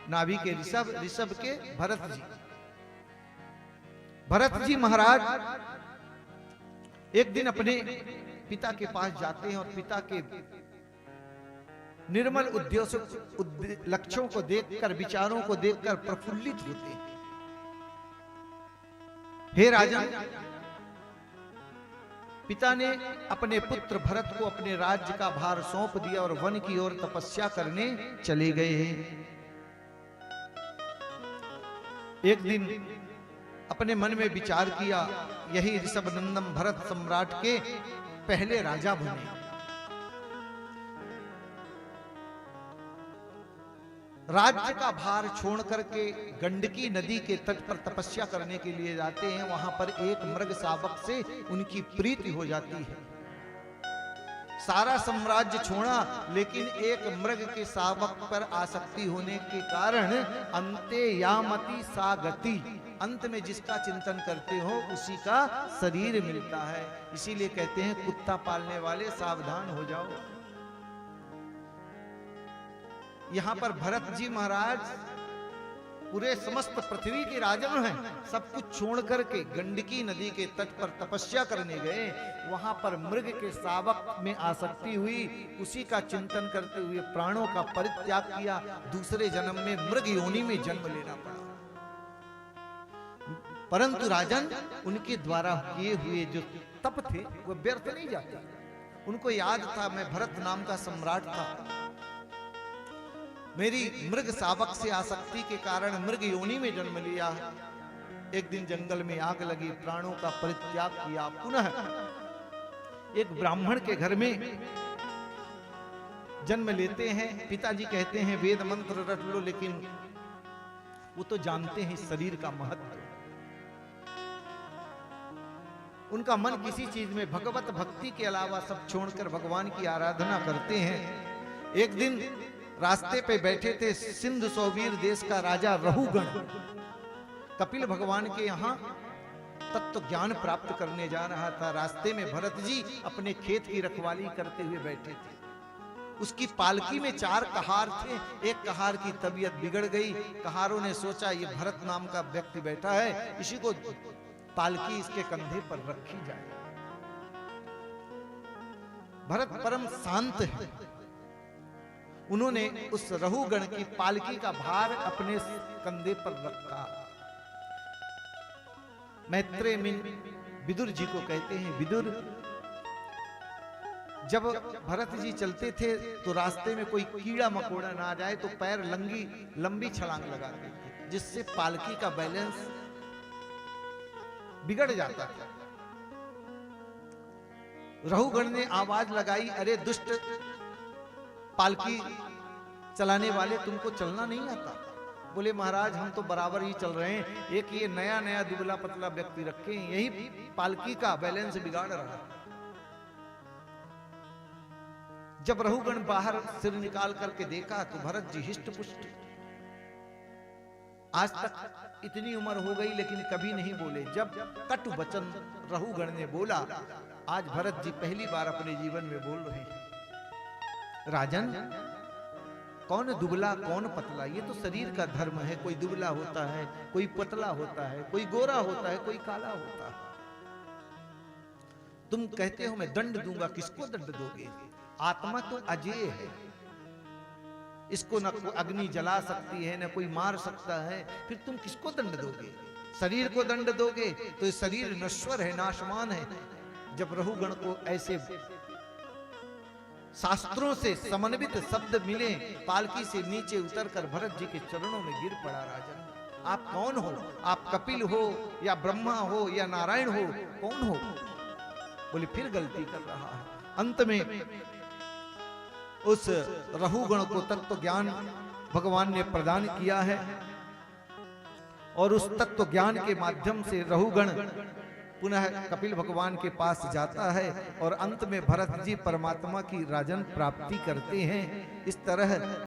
नाभि के ऋषभ, ऋषभ के भरत जी। भरत जी महाराज एक दिन अपने पिता के पास जाते हैं और पिता के निर्मल लक्ष्यों को देखकर, विचारों को देखकर प्रफुल्लित होते हैं। हे राजन, पिता ने अपने पुत्र भरत को अपने राज्य का भार सौंप दिया और वन की ओर तपस्या करने चले गए। एक दिन अपने मन में विचार किया, यही ऋषभ नंदन भरत सम्राट के पहले राजा बने। राज्य का भार छोड़ करके गंडकी नदी के तट पर तपस्या करने के लिए जाते हैं। वहां पर एक मृग शावक से उनकी प्रीति हो जाती है। सारा साम्राज्य छोड़ा, लेकिन एक मृग के शावक पर आसक्ति होने के कारण अंते यामति सा गति, अंत में जिसका चिंतन करते हो उसी का शरीर मिलता है। इसीलिए कहते हैं कुत्ता पालने वाले सावधान हो जाओ। यहां पर भरत जी महाराज पूरे समस्त पृथ्वी के राजा हैं, सब कुछ छोड़ करके गंडकी नदी के तट पर तपस्या करने गए। वहां पर मृग के शावक में आसक्ति हुई, उसी का चिंतन करते हुए प्राणों का परित्याग किया। दूसरे जन्म में मृग योनि में जन्म लेना पड़ा। परंतु राजन, उनके द्वारा किए हुए जो तप थे वो व्यर्थ नहीं जाते। उनको याद था, मैं भरत नाम का सम्राट था, मेरी मृग शावक से आसक्ति के कारण मृग योनि में जन्म लिया। एक दिन जंगल में आग लगी, प्राणों का परित्याग किया। पुनः एक ब्राह्मण के घर में जन्म लेते हैं। पिताजी कहते हैं वेद मंत्र रट लो, लेकिन वो तो जानते हैं शरीर का महत्व। उनका मन किसी चीज में, भगवत भक्ति के अलावा सब छोड़कर भगवान की आराधना करते हैं। एक दिन रास्ते पे बैठे थे सिंधु सौवीर देश का राजा रहुगण, कपिल भगवान के यहाँ तत्व ज्ञान प्राप्त करने जा रहा था। रास्ते में भरत जी अपने खेत की रखवाली करते हुए बैठे थे। उसकी पालकी में 4 कहार थे। एक कहार की तबीयत बिगड़ गई। कहारों ने सोचा ये भरत नाम का व्यक्ति बैठा है, इसी को पालकी इसके कंधे पर रखी जाए। भरत परम शांत है, उन्होंने उस रहुगण की पालकी का भार अपने कंधे पर रखा। मैत्रेय विदुर जी को कहते हैं, विदुर, जब भरत जी चलते थे तो रास्ते में कोई कीड़ा मकोड़ा ना आ जाए तो पैर लंबी छलांग लगाते थे, जिससे पालकी का बैलेंस बिगड़ जाता था। रहुगण ने आवाज लगाई, अरे दुष्ट पालकी चलाने वाले, तुमको चलना नहीं आता? बोले महाराज, हम तो बराबर ही चल रहे हैं, एक ये नया नया दुबला पतला व्यक्ति रखे हैं, यही पालकी का बैलेंस बिगाड़ रहा है। जब रहुगण बाहर सिर निकाल करके देखा तो भरत जी हिष्ट पुष्ट। आज तक इतनी उम्र हो गई लेकिन कभी नहीं बोले। जब कटु वचन रहुगण ने बोला, आज भरत जी पहली बार अपने जीवन में बोल रहे हैं। राजन, कौन दुबला कौन पतला, ये तो शरीर का धर्म है। कोई दुबला होता है, कोई पतला होता है, कोई गोरा होता है, कोई काला होता है। तुम कहते हो मैं दंड दूंगा, किसको दंड दोगे? आत्मा तो अजेय है, इसको न कोई अग्नि जला सकती है, न कोई मार सकता है, फिर तुम किसको दंड दोगे? शरीर को दंड दोगे तो शरीर नश्वर है, नाशवान है। जब रहुगण को ऐसे शास्त्रों से समन्वित शब्द मिले, पालकी से नीचे उतरकर भरत जी के चरणों में गिर पड़ा। राजन, आप कौन हो? आप कपिल हो या ब्रह्मा हो या नारायण हो, कौन हो? बोले फिर गलती कर रहा है। अंत में उस रहुगण को तत्व ज्ञान भगवान ने प्रदान किया है और उस तत्व ज्ञान के माध्यम से रहुगण पुनः कपिल भगवान के पास जाता है और अंत में भरत जी परमात्मा की राजन प्राप्ति करते हैं। इस तरह